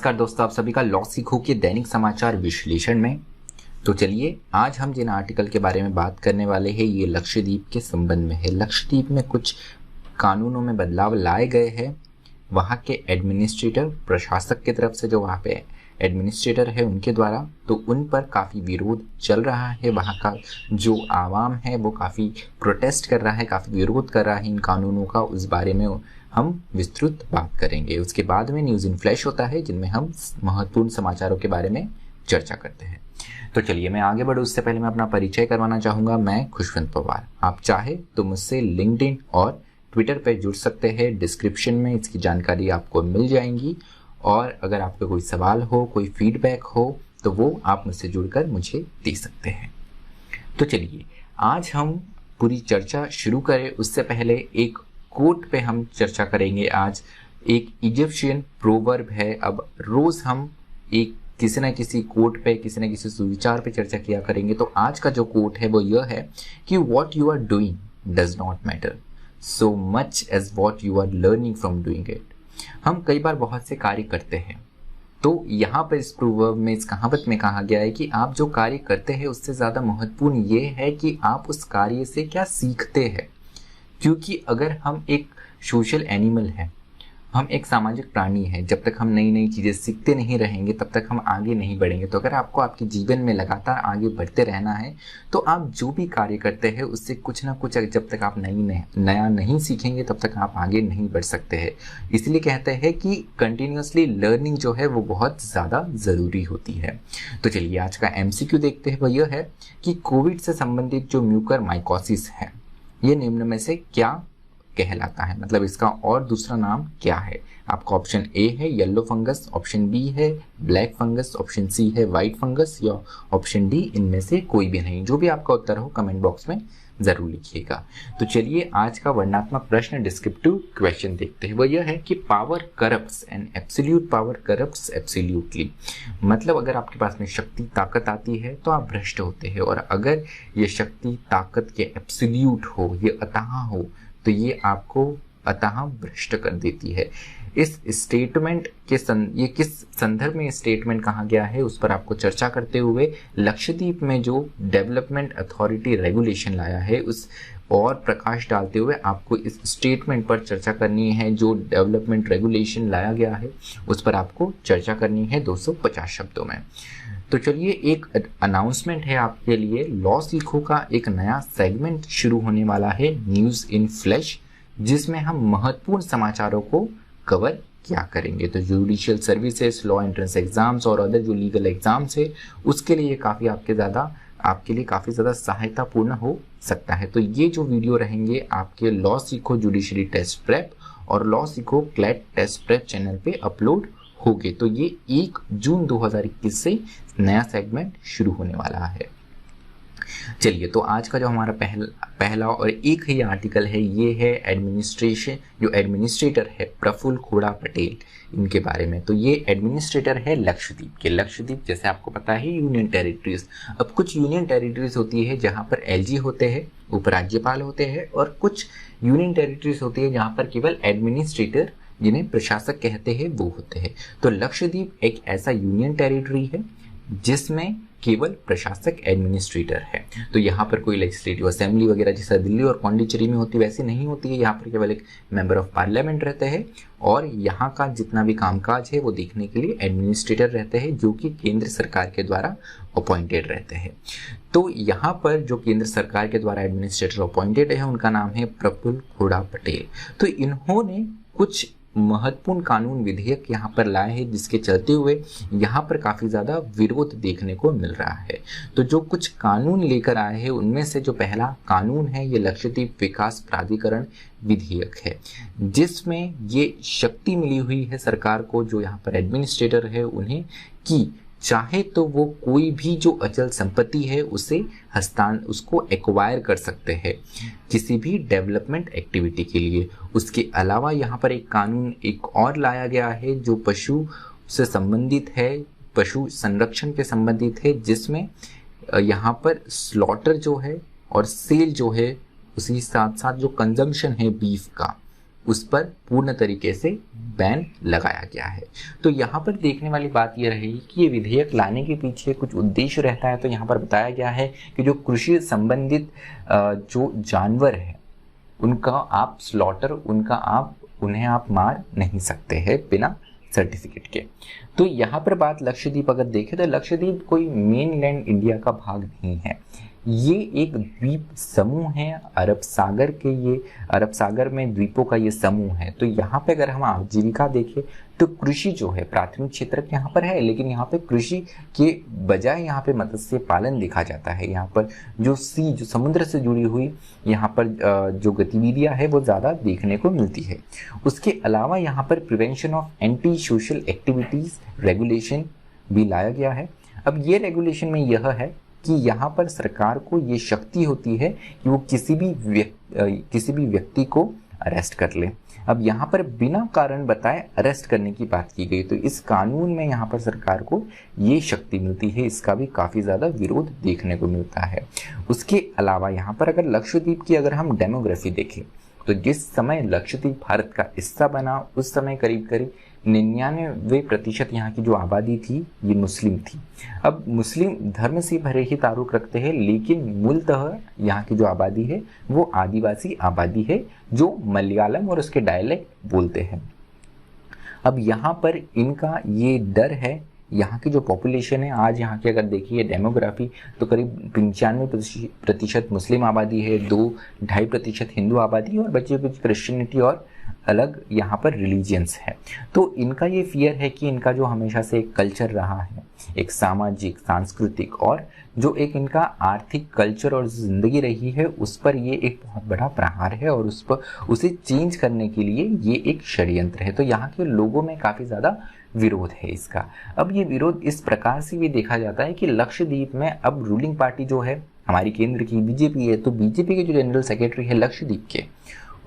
नमस्कार दोस्तों, आप सभी का लॉ सीखो के दैनिक समाचार विश्लेषण में। तो चलिए आज हम जिन आर्टिकल के बारे में बात करने वाले हैं ये लक्षद्वीप के संबंध में है। लक्षद्वीप में कुछ कानूनों में बदलाव लाए गए हैं। वहाँ के एडमिनिस्ट्रेटर, प्रशासक की तरफ से जो वहाँ पे एडमिनिस्ट्रेटर है उनके द्वारा, तो उन पर काफ़ी विरोध चल रहा है। वहाँ का जो आवाम है वो काफ़ी प्रोटेस्ट कर रहा है, काफ़ी विरोध कर रहा है इन कानूनों का। उस बारे में हम विस्तृत बात करेंगे। उसके बाद में न्यूज़ इन फ्लैश होता है जिनमें हम महत्वपूर्ण समाचारों के बारे में चर्चा करते हैं। तो चलिए मैं आगे बढ़ूँ उससे पहले मैं अपना परिचय करवाना चाहूँगा। मैं खुशवंत पवार। आप चाहे तो मुझसे लिंक्डइन और ट्विटर पर जुड़ सकते हैं। डिस्क्रिप्शन में इसकी जानकारी आपको मिल जाएंगी। और अगर आपका कोई सवाल हो, कोई फीडबैक हो, तो वो आप मुझसे जुड़कर मुझे दे सकते हैं। तो चलिए आज हम पूरी चर्चा शुरू करें उससे पहले एक कोट पे हम चर्चा करेंगे। आज एक इजिप्शियन प्रोवर्ब है। अब रोज हम एक किसी न किसी कोट पे, किसी न किसी सुविचार पे चर्चा किया करेंगे। तो आज का जो कोट है वो यह है कि what you are doing does not matter so much as what you are learning from doing it. हम कई बार बहुत से कार्य करते हैं, तो यहाँ पर इस प्रोवर्ब में, इस कहावत में कहा गया है कि आप जो कार्य करते हैं उससे ज़्यादा महत्वपूर्ण ये है कि आप उस कार्य से क्या सीखते हैं। क्योंकि अगर हम एक सोशल एनिमल हैं, हम एक सामाजिक प्राणी हैं, जब तक हम नई नई चीज़ें सीखते नहीं रहेंगे तब तक हम आगे नहीं बढ़ेंगे। तो अगर आपको आपके जीवन में लगातार आगे बढ़ते रहना है तो आप जो भी कार्य करते हैं उससे कुछ ना कुछ, जब तक आप नया नहीं सीखेंगे तब तक आप आगे नहीं बढ़ सकते हैं। इसलिए कहते हैं कि कंटिन्यूसली लर्निंग जो है वो बहुत ज़्यादा ज़रूरी होती है। तो चलिए आज का MCQ देखते हैं। वह यह है कि कोविड से संबंधित जो म्यूकर माइकोसिस है ये निम्न में से क्या कहलाता है, मतलब इसका और दूसरा नाम क्या है। आपका ऑप्शन ए है येलो फंगस, ऑप्शन बी है ब्लैक फंगस, ऑप्शन सी है व्हाइट फंगस, या ऑप्शन डी इनमें से कोई भी नहीं। जो भी आपका उत्तर हो कमेंट बॉक्स में जरूर लिखिएगा। तो चलिए आज का वर्णनात्मक प्रश्न, डिस्क्रिप्टिव क्वेश्चन देखते हैं। वह यह है कि power corrupts and absolute power corrupts absolutely. मतलब अगर आपके पास में शक्ति, ताकत आती है तो आप भ्रष्ट होते हैं, और अगर ये शक्ति, ताकत के एब्सोल्यूट हो, ये अतः हो, तो ये आपको अतः भ्रष्ट कर देती है। इस स्टेटमेंट के ये किस संदर्भ में स्टेटमेंट कहा गया है उस पर आपको चर्चा करते हुए लक्षद्वीप में जो डेवलपमेंट अथॉरिटी रेगुलेशन लाया है उस और प्रकाश डालते हुए आपको इस स्टेटमेंट पर चर्चा करनी है। जो डेवलपमेंट रेगुलेशन लाया गया है उस पर आपको चर्चा करनी है 250 शब्दों में। तो चलिए एक अनाउंसमेंट है आपके लिए। लॉ सीखो का एक नया सेगमेंट शुरू होने वाला है, न्यूज़ इन फ्लैश, जिसमें हम महत्वपूर्ण समाचारों को कवर क्या करेंगे। तो judicial services, law entrance exams और अदर जो लीगल एग्जाम्स है उसके लिए काफ़ी आपके लिए काफ़ी ज़्यादा सहायतापूर्ण हो सकता है। तो ये जो वीडियो रहेंगे आपके लॉ सीखो जुडिशरी टेस्ट प्रेप और लॉ सीखो क्लैट टेस्ट प्रेप चैनल पे अपलोड होंगे। तो ये 1 जून 2021 से नया सेगमेंट शुरू होने वाला है। चलिए तो आज का जो हमारा पहला और एक ही आर्टिकल है ये है जो एडमिनिस्ट्रेटर है प्रफुल्ल खोड़ा पटेल, इनके बारे में। तो ये एडमिनिस्ट्रेटर है लक्षद्वीप के। लक्षद्वीप जैसे आपको पता है यूनियन टेरिटरीज। अब कुछ यूनियन टेरिटरीज होती है जहाँ पर LG होते हैं, उपराज्यपाल होते हैं, और कुछ यूनियन टेरिटरीज होती है जहाँ पर केवल एडमिनिस्ट्रेटर, जिन्हें प्रशासक कहते हैं, वो होते हैं। तो लक्षद्वीप एक ऐसा यूनियन टेरिटरी है जिसमें केवल प्रशासक एडमिनिस्ट्रेटर है। तो यहाँ पर कोई लेजिस्लेटिव असेंबली वगैरह जैसा दिल्ली और पौंडीचेरी में होती वैसी नहीं होती है। यहाँ पर केवल एक मेंबर ऑफ पार्लियामेंट रहते हैं और यहाँ का जितना भी कामकाज है वो देखने के लिए एडमिनिस्ट्रेटर रहते हैं, जो कि केंद्र सरकार के द्वारा अपॉइंटेड रहते हैं। तो यहाँ पर जो केंद्र सरकार के द्वारा एडमिनिस्ट्रेटर अपॉइंटेड है उनका नाम है प्रफुल्ल खोड़ा पटेल। तो इन्होंने कुछ महत्वपूर्ण कानून विधेयक यहाँ पर लाए हैं जिसके चलते हुए यहाँ पर काफ़ी ज़्यादा विरोध देखने को मिल रहा है। तो जो कुछ कानून लेकर आए हैं उनमें से जो पहला कानून है ये लक्षद्वीप विकास प्राधिकरण विधेयक है, जिसमें ये शक्ति मिली हुई है सरकार को, जो यहाँ पर एडमिनिस्ट्रेटर है उन्हें, कि चाहे तो वो कोई भी जो अचल संपत्ति है उसको एक्वायर कर सकते हैं किसी भी डेवलपमेंट एक्टिविटी के लिए। उसके अलावा यहाँ पर एक कानून एक और लाया गया है जो पशु से संबंधित है, पशु संरक्षण के संबंधित है, जिसमें यहाँ पर स्लॉटर जो है और सेल जो है, उसी साथ साथ जो कंजम्पशन है बीफ का, उस पर पूर्ण तरीके से बैन लगाया गया है। तो यहाँ पर देखने वाली बात यह रहेगी कि ये विधेयक लाने के पीछे कुछ उद्देश्य रहता है। तो यहाँ पर बताया गया है कि जो कृषि संबंधित जो जानवर है उनका आप स्लॉटर उन्हें आप मार नहीं सकते हैं बिना सर्टिफिकेट के। तो यहाँ पर बात लक्षद्वीप अगर देखें तो लक्षद्वीप कोई मेनलैंड इंडिया का भाग नहीं है, ये एक द्वीप समूह है। अरब सागर में द्वीपों का ये समूह है। तो यहाँ पे अगर हम आजीविका देखें तो कृषि जो है प्राथमिक क्षेत्र यहाँ पर है, लेकिन यहाँ पे कृषि के बजाय यहाँ पे मत्स्य पालन देखा जाता है। यहाँ पर जो समुद्र से जुड़ी हुई यहाँ पर जो गतिविधियाँ है वो ज़्यादा देखने को मिलती है। उसके अलावा यहाँ पर prevention of anti social activities regulation भी लाया गया है। अब ये रेगुलेशन में यह है कि यहाँ पर सरकार को ये शक्ति होती है कि वो किसी भी व्यक्ति को अरेस्ट कर ले। अब यहाँ पर बिना कारण बताए अरेस्ट करने की बात की गई, तो इस कानून में यहाँ पर सरकार को ये शक्ति मिलती है। इसका भी काफ़ी ज़्यादा विरोध देखने को मिलता है। उसके अलावा यहाँ पर अगर लक्षद्वीप की अगर हम डेमोग्राफी देखें तो जिस समय लक्षद्वीप भारत का हिस्सा बना उस समय करीब 99% यहाँ की जो आबादी थी ये मुस्लिम थी। अब मुस्लिम धर्म से भरे ही ताल्लुक रखते हैं, लेकिन मूलतः यहाँ की जो आबादी है वो आदिवासी आबादी है जो मलयालम और उसके डायलेक्ट बोलते हैं। अब यहाँ पर इनका ये डर है। यहाँ की जो पॉपुलेशन है आज यहाँ की अगर देखिए डेमोग्राफी तो करीब 95% मुस्लिम आबादी है, 2-2.5% हिंदू आबादी है और बची कुछ क्रिश्चियनिटी और अलग यहाँ पर रिलीजियंस है। तो इनका ये फियर है कि इनका जो हमेशा से एक कल्चर रहा है, एक सामाजिक सांस्कृतिक और जो एक इनका आर्थिक कल्चर और ज़िंदगी रही है उस पर ये एक बहुत बड़ा प्रहार है और उसे चेंज करने के लिए ये एक षड्यंत्र है। तो यहाँ के लोगों में काफ़ी ज़्यादा विरोध है इसका। अब ये विरोध इस प्रकार से भी देखा जाता है कि लक्षद्वीप में अब रूलिंग पार्टी जो है हमारी केंद्र की बीजेपी है, तो बीजेपी के जो जनरल सेक्रेटरी है लक्षद्वीप के,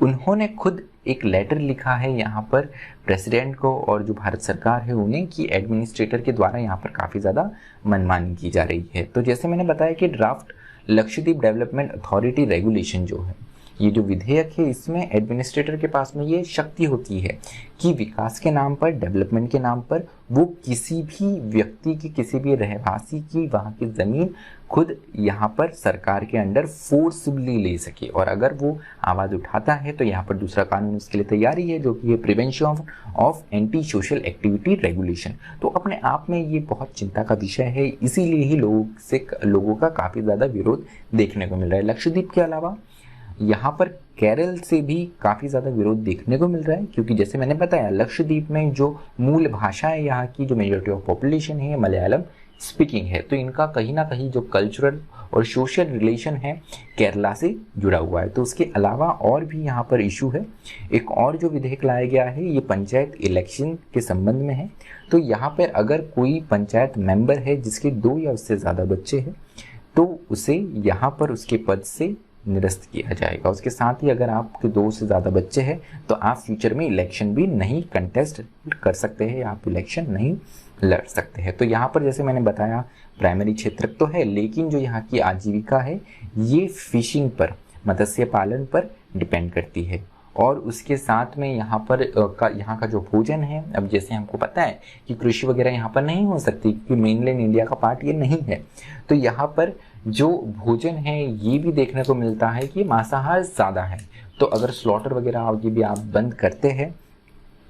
उन्होंने खुद एक लेटर लिखा है यहाँ पर प्रेसिडेंट को और जो भारत सरकार है उन्हें कि एडमिनिस्ट्रेटर के द्वारा यहाँ पर काफ़ी ज़्यादा मनमानी की जा रही है। तो जैसे मैंने बताया कि draft Lakshadweep development authority regulation जो है ये जो विधेयक है इसमें एडमिनिस्ट्रेटर के पास में ये शक्ति होती है कि विकास के नाम पर, डेवलपमेंट के नाम पर वो किसी भी व्यक्ति की, किसी भी रहवासी की वहाँ की ज़मीन खुद यहाँ पर सरकार के अंडर फोर्सबली ले सके। और अगर वो आवाज़ उठाता है तो यहाँ पर दूसरा कानून उसके लिए तैयारी है जो कि है prevention of anti social activity regulation. तो अपने आप में ये बहुत चिंता का विषय है, इसीलिए ही लोगों का काफ़ी ज़्यादा विरोध देखने को मिल रहा है। लक्षद्वीप के अलावा यहाँ पर केरल से भी काफ़ी ज़्यादा विरोध देखने को मिल रहा है, क्योंकि जैसे मैंने बताया लक्षद्वीप में जो मूल भाषा है यहाँ की जो मेजॉरिटी ऑफ पॉपुलेशन है मलयालम स्पीकिंग है। तो इनका कहीं ना कहीं जो कल्चरल और सोशल रिलेशन है केरला से जुड़ा हुआ है। तो उसके अलावा और भी यहाँ पर इशू है। एक और जो विधेयक लाया गया है ये पंचायत इलेक्शन के संबंध में है। तो यहाँ पर अगर कोई पंचायत मेंबर है जिसके 2 या उससे ज़्यादा बच्चे हैं तो उसे यहाँ पर उसके पद से निरस्त किया जाएगा। उसके साथ ही अगर आपके 2 से ज़्यादा बच्चे हैं तो आप फ्यूचर में इलेक्शन भी नहीं कंटेस्ट कर सकते हैं, आप इलेक्शन नहीं लड़ सकते हैं। तो यहाँ पर जैसे मैंने बताया प्राइमरी क्षेत्र तो है, लेकिन जो यहाँ की आजीविका है ये फिशिंग पर, मत्स्य पालन पर डिपेंड करती है। और उसके साथ में यहाँ का जो भोजन है, अब जैसे हमको पता है कि कृषि वगैरह यहाँ पर नहीं हो सकती क्योंकि मेनलैंड इंडिया का पार्ट ये नहीं है। तो यहाँ पर जो भोजन है ये भी देखने को मिलता है कि मांसाहार ज़्यादा है। तो अगर स्लॉटर वगैरह ये भी आप बंद करते हैं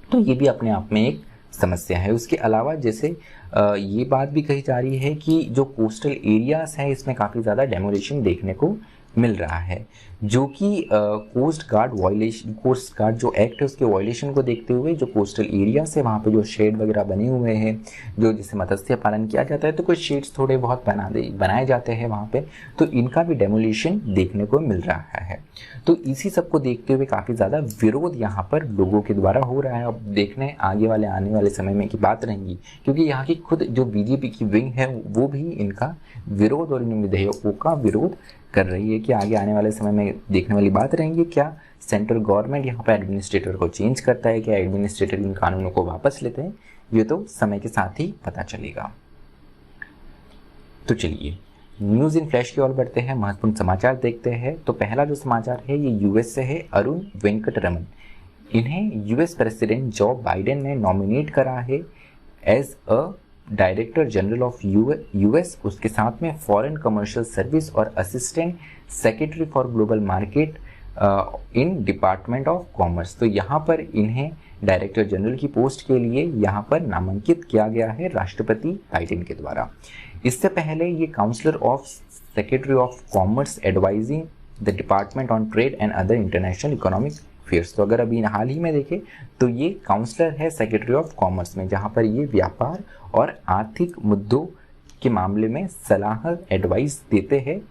तो ये भी अपने आप में एक समस्या है। उसके अलावा जैसे ये बात भी कही जा रही है कि जो कोस्टल एरियाज हैं इसमें काफ़ी ज़्यादा डेमोलिशन देखने को मिल रहा है, जो कि कोस्ट गार्ड जो एक्ट है उसके वायलेशन को देखते हुए जो कोस्टल एरिया से वहाँ पे जो शेड वगैरह बने हुए हैं, जो जिसे मत्स्य पालन किया जाता है तो कुछ शेड्स थोड़े बहुत बनाए जाते हैं वहाँ पे, तो इनका भी डेमोलिशन देखने को मिल रहा है। तो इसी सब को देखते हुए काफ़ी ज़्यादा विरोध यहाँ पर लोगों के द्वारा हो रहा है। अब देखने आने वाले समय में की बात रहेंगी, क्योंकि यहाँ की खुद जो बीजेपी की विंग है वो भी इनका विरोध और इन विधेयकों का विरोध कर रही है कि आगे आने वाले समय में देखने वाली बात रहेंगी। क्या सेंट्रल गवर्नमेंट यहाँ पर एडमिनिस्ट्रेटर को चेंज करता है, क्या एडमिनिस्ट्रेटर इन कानूनों को वापस लेते हैं, ये तो समय के साथ ही पता चलेगा। तो चलिए न्यूज़ इन फ्लैश की ओर बढ़ते हैं, महत्वपूर्ण समाचार देखते हैं। तो पहला जो समाचार है ये यूएस से है। अरुण वेंकट रमन इन्हें यूएस प्रेसिडेंट जो बाइडेन ने नॉमिनेट करा है as a director general of US, उसके साथ में फॉरेन कमर्शियल सर्विस और assistant secretary for global market in department of commerce. तो यहाँ पर इन्हें डायरेक्टर जनरल की पोस्ट के लिए यहाँ पर नामांकित किया गया है राष्ट्रपति बाइडेन के द्वारा। इससे पहले ये counsellor of secretary of commerce advising the department on trade and other international economic affairs. तो अगर अभी हाल ही में देखें तो ये काउंसलर है सेक्रेटरी ऑफ कॉमर्स में, जहाँ पर ये व्यापार और आर्थिक मुद्दों के मामले में सलाह एडवाइस देते हैं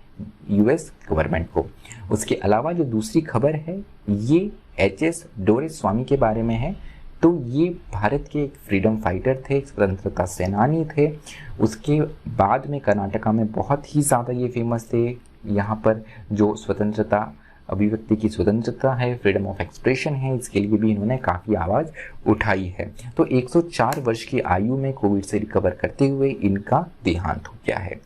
यूएस गवर्नमेंट को। उसके अलावा जो दूसरी खबर है ये एच.एस. डोरास्वामी के बारे में है। तो ये भारत के एक फ्रीडम फाइटर थे, स्वतंत्रता सेनानी थे। उसके बाद में कर्नाटका में बहुत ही ज़्यादा ये फेमस थे। यहाँ पर जो स्वतंत्रता, अभिव्यक्ति की स्वतंत्रता है, फ्रीडम ऑफ एक्सप्रेशन है, इसके लिए भी इन्होंने काफ़ी आवाज़ उठाई है। तो 104 वर्ष की आयु में कोविड से रिकवर करते हुए इनका देहांत हो गया है।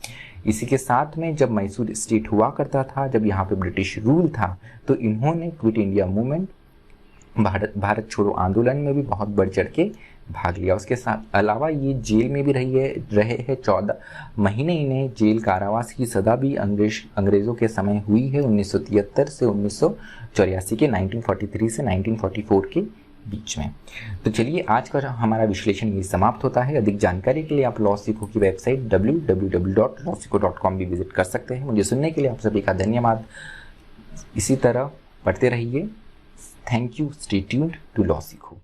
इसी के साथ में जब मैसूर स्टेट हुआ करता था, जब यहाँ पे ब्रिटिश रूल था, तो इन्होंने क्विट इंडिया मूवमेंट, भारत छोड़ो आंदोलन में भी बहुत बढ़ चढ़ के भाग लिया। उसके साथ अलावा ये जेल में भी रहे हैं 14 महीने। इन्हें जेल कारावास की सजा भी अंग्रेज़ों के समय हुई है 1973 से 1984 के 1943 से 1944 के बीच में। तो चलिए आज का हमारा विश्लेषण ये समाप्त होता है। अधिक जानकारी के लिए आप लॉ सीखो की वेबसाइट www.lawsikho.com भी विजिट कर सकते हैं। मुझे सुनने के लिए आप सभी का धन्यवाद। इसी तरह पढ़ते रहिए। Thank you. Stay tuned to law सीखो।